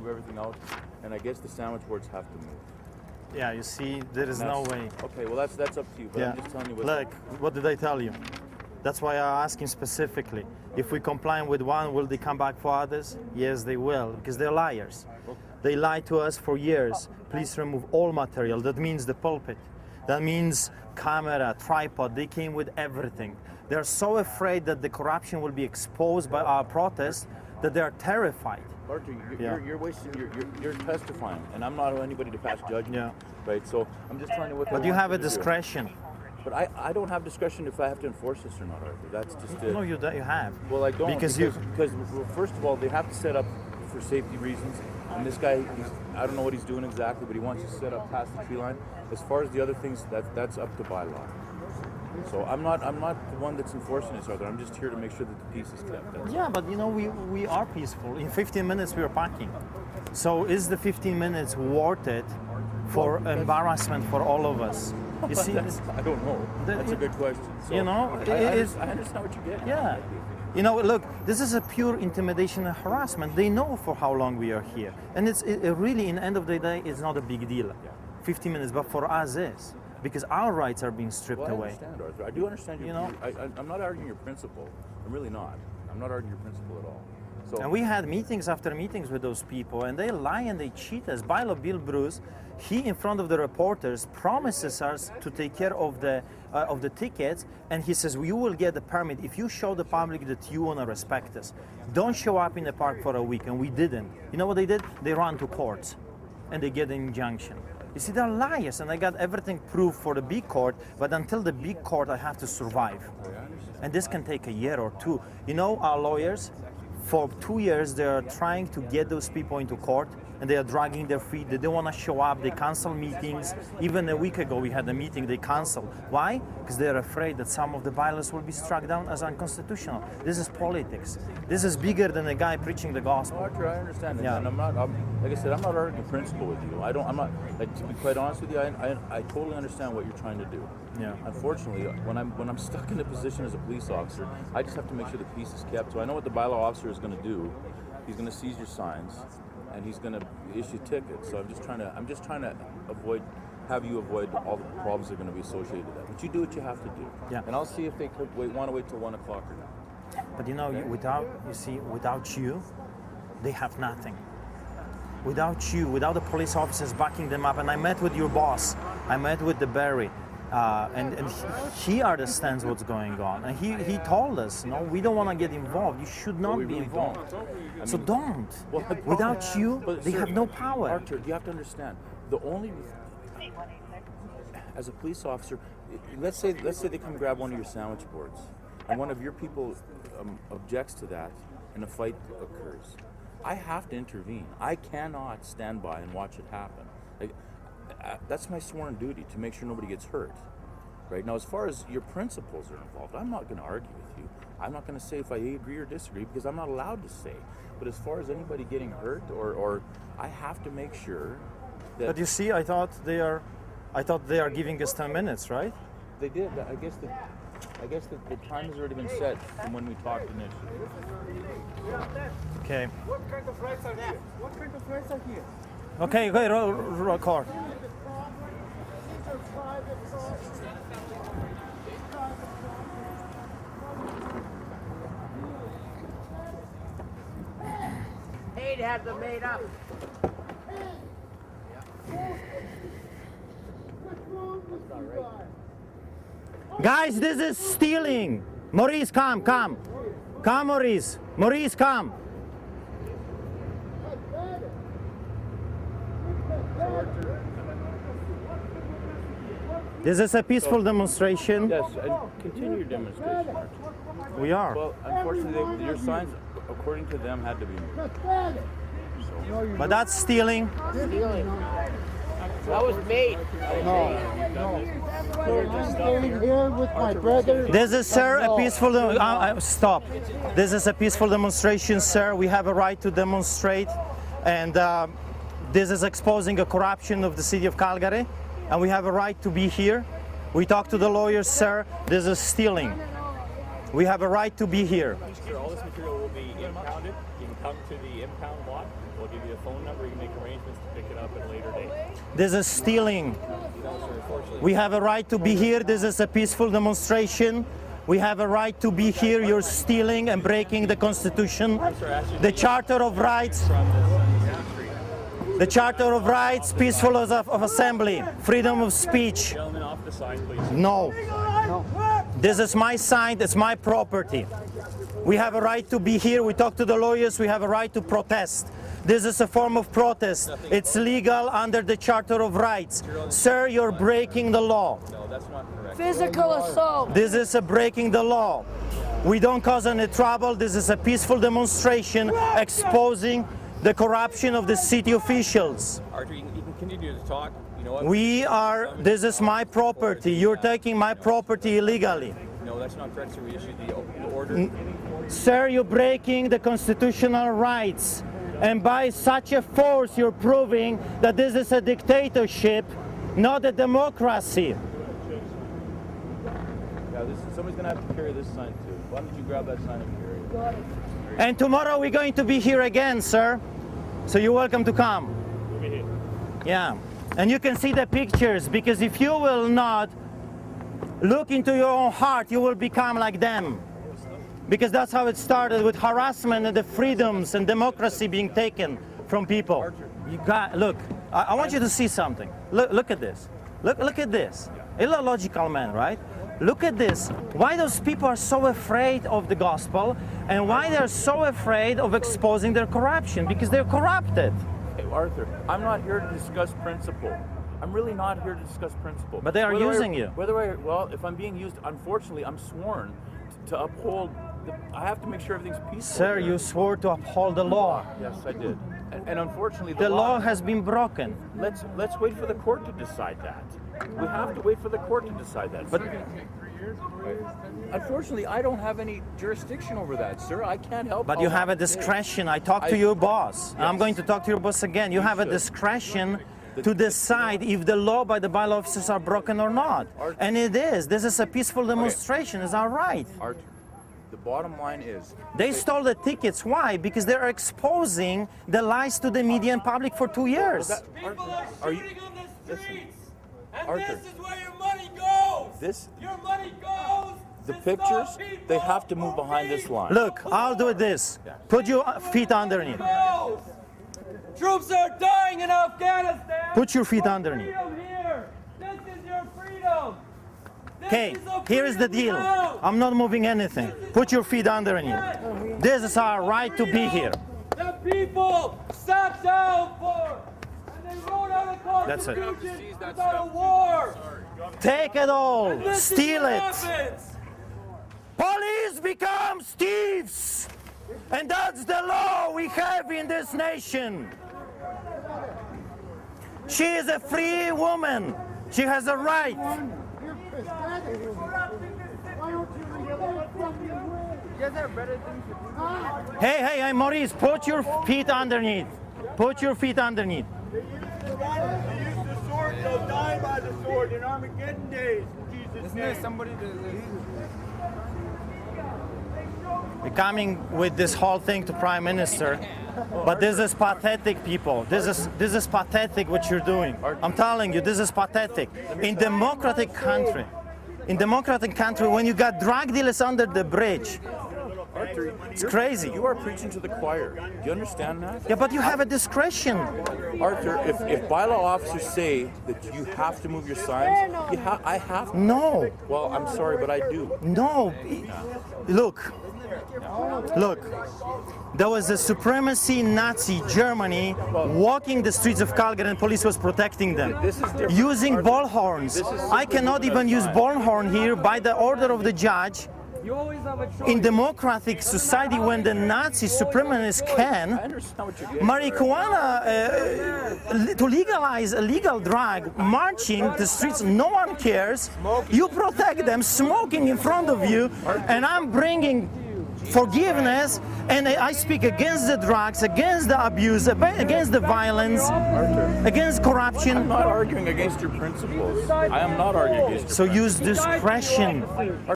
move everything out, and I guess the sandwich boards have to move. Yeah, you see, there is no way. Okay, well that's up to you, but I'm just telling you what... Look, what did I tell you? That's why I asked him specifically. If we comply with one, will they come back for others? Yes, they will, because they're liars. Okay. They lied to us for years. Please remove all material. That means the pulpit. That means camera, tripod. They came with everything. They're so afraid that the corruption will be exposed by our protest that they're terrified. Arthur, you're wasting, you're testifying, and I'm not anybody to pass judgment, right? So I'm just trying to... But you have a discretion. But I don't have discretion if I have to enforce this or not, Arthur. That's just it. No, you have. Well, I don't, because well, first of all, they have to set up for safety reasons. And this guy, I don't know what he's doing exactly, but he wants to set up past the tree line. As far as the other things, that's up to bylaw. So I'm not the one that's enforcing this, Arthur. I'm just here to make sure that the peace is kept. Yeah, but you know, we are peaceful. In 15 minutes we are packing. So is the 15 minutes worth it for embarrassment for all of us? You see, I don't know. That's a good question. So, you know, I understand what you're getting. Yeah. You know, look, this is a pure intimidation and harassment. They know for how long we are here. And it's really, in the end of the day, it's not a big deal. Yeah. 15 minutes, but for us is. Because our rights are being stripped away. I understand, Arthur. I do understand your, I'm not arguing your principle. I'm really not. I'm not arguing your principle at all. So, and we had meetings after meetings with those people, and they lie and they cheat us. Bylaw Bill Bruce, he in front of the reporters promises us to take care of the tickets, and he says, you will get the permit if you show the public that you want to respect us. Don't show up in the park for a week, and we didn't. You know what they did? They ran to courts, and they get an injunction. You see, they're liars, and I got everything proved for the big court, but until the big court, I have to survive. And this can take a year or two. You know, our lawyers, for 2 years, they're trying to get those people into court, and they are dragging their feet. They don't want to show up. They cancel meetings. Even a week ago, we had a meeting. They canceled. Why? Because they're afraid that some of the bylaws will be struck down as unconstitutional. This is politics. This is bigger than a guy preaching the gospel. Arthur, I understand that. Yeah. And like I said, I'm not arguing principle with you. I'm not, like, to be quite honest with you, I totally understand what you're trying to do. Yeah. Unfortunately, when I'm stuck in a position as a police officer, I just have to make sure the peace is kept. So I know what the bylaw officer is going to do. He's going to seize your signs, and he's going to issue tickets. So I'm just trying to have you avoid all the problems that are going to be associated with that. But you do what you have to do. Yeah. And I'll see if they could want to wait till 1 o'clock or not. But you know, without you, they have nothing. Without you, without the police officers backing them up, and I met with your boss, I met with the Barry, and he understands what's going on, and he told us, no, we don't want to get involved. You should not be involved. So don't. Without you, they have no power. Arthur, you have to understand. The only, as a police officer, let's say they come grab one of your sandwich boards, and one of your people objects to that, and a fight occurs. I have to intervene. I cannot stand by and watch it happen. That's my sworn duty, to make sure nobody gets hurt. Right now, as far as your principles are involved, I'm not going to argue with you. I'm not going to say if I agree or disagree, because I'm not allowed to say. But as far as anybody getting hurt, or I have to make sure that. But you see, I thought they are giving us 10 minutes, right? They did. I guess the time has already been set from when we talked initially. Okay. What kind of rights are here? What kind of rights are here? Okay, record. They'd have them made up. Guys, this is stealing. Maurice, come. Come, Maurice. Maurice, come. This is a peaceful demonstration. Yes, and continue your demonstration, Archie. We are. Well, unfortunately, your signs, according to them, had to be moved. But that's stealing. Stealing. That was made. I'm staying here with my brother. This is, sir, a peaceful. Stop. This is a peaceful demonstration, sir. We have a right to demonstrate, and this is exposing a corruption of the city of Calgary, and we have a right to be here. We talked to the lawyers, sir. This is stealing. We have a right to be here. Sir, all this material will be impounded. You can come to the impound lot, We'll give you a phone number. You can make arrangements to pick it up at a later date. This is stealing. We have a right to be here. This is a peaceful demonstration. We have a right to be here. You're stealing and breaking the Constitution, the Charter of Rights. The Charter of Rights, peaceful of assembly, freedom of speech. Gentlemen, off the side, please. No. This is my sign, it's my property. We have a right to be here. We talk to the lawyers. We have a right to protest. This is a form of protest. It's legal under the Charter of Rights. Sir, you're breaking the law. No, that's not correct. Physical assault. This is a breaking the law. We don't cause any trouble. This is a peaceful demonstration exposing the corruption of the city officials. Arthur, you can continue to talk. You know what? This is my property. You're taking my property illegally. No, that's not correct, sir. We issued the order. Sir, you're breaking the constitutional rights. And by such a force, you're proving that this is a dictatorship, not a democracy. Yeah, somebody's gonna have to carry this sign too. Why don't you grab that sign and carry it? And tomorrow we're going to be here again, sir. So you're welcome to come. We'll be here. Yeah. And you can see the pictures, because if you will not look into your own heart, you will become like them. Because that's how it started, with harassment and the freedoms and democracy being taken from people. You got, look, I want you to see something. Look at this. Look at this. Illogical man, right? Look at this. Why those people are so afraid of the gospel, and why they're so afraid of exposing their corruption, because they're corrupted. Hey, Arthur, I'm not here to discuss principle. I'm really not here to discuss principle. But they are using you. Well, if I'm being used, unfortunately, I'm sworn to uphold. I have to make sure everything's peaceful. Sir, you swore to uphold the law. Yes, I did. And unfortunately, The law has been broken. Let's wait for the court to decide that. We have to wait for the court to decide that. But unfortunately, I don't have any jurisdiction over that, sir. I can't help. But you have a discretion. I talked to your boss. I'm going to talk to your boss again. You have a discretion to decide if the law by the bylaw officers are broken or not. And it is. This is a peaceful demonstration. It's our right. Arthur, the bottom line is They stole the tickets. Why? Because they're exposing the lies to the media and public for 2 years. People are shooting on the streets. And Arthur, this is where your money goes. Your money goes. The to pictures, stop people they have to move who behind this feed line. Look, I'll do this. Put your feet underneath. goes. Troops are dying in Afghanistan. Put your feet underneath. Freedom here. This is your freedom. This Okay, is the here is the freedom deal. now. I'm not moving anything. Put your feet underneath. This is our right to be here. The people sat down for, and they wrote out a That's it. constitution without a war. Take it all. And this is Steal what it. happens. Police become thieves. And that's the law we have in this nation. She is a free woman. She has a right. You're pathetic. Why don't you report from your way? You guys have better things to do. Hey, Maurice, put your feet underneath. Put your feet underneath. They use the sword, they'll die by the sword in Armageddon days. In Jesus' name. We're coming with this whole thing to Prime Minister, but this is pathetic, people. This is pathetic what you're doing. I'm telling you, this is pathetic. In democratic country, when you got drug dealers under the bridge, Arthur, it's crazy. You are preaching to the choir. Do you understand that? Yeah, but you have a discretion. Arthur, if bylaw officers say that you have to move your signs, I have to. No, Well, I'm sorry, but I do. no. Look. There was a supremacy Nazi Germany walking the streets of Calgary, and police was protecting them. This is different. Using bullhorns. I cannot even use bullhorn here by the order of the judge. You always have a choice. In democratic society, when the Nazi supremacists I can, understand what you're getting. marijuana, to legalize a legal drug, marching the streets, no one cares. You protect them, smoking in front of you, and I'm bringing forgiveness, and I speak against the drugs, against the abuse, against the violence, against corruption. I'm not arguing against your principles. I am not arguing against your So use discretion.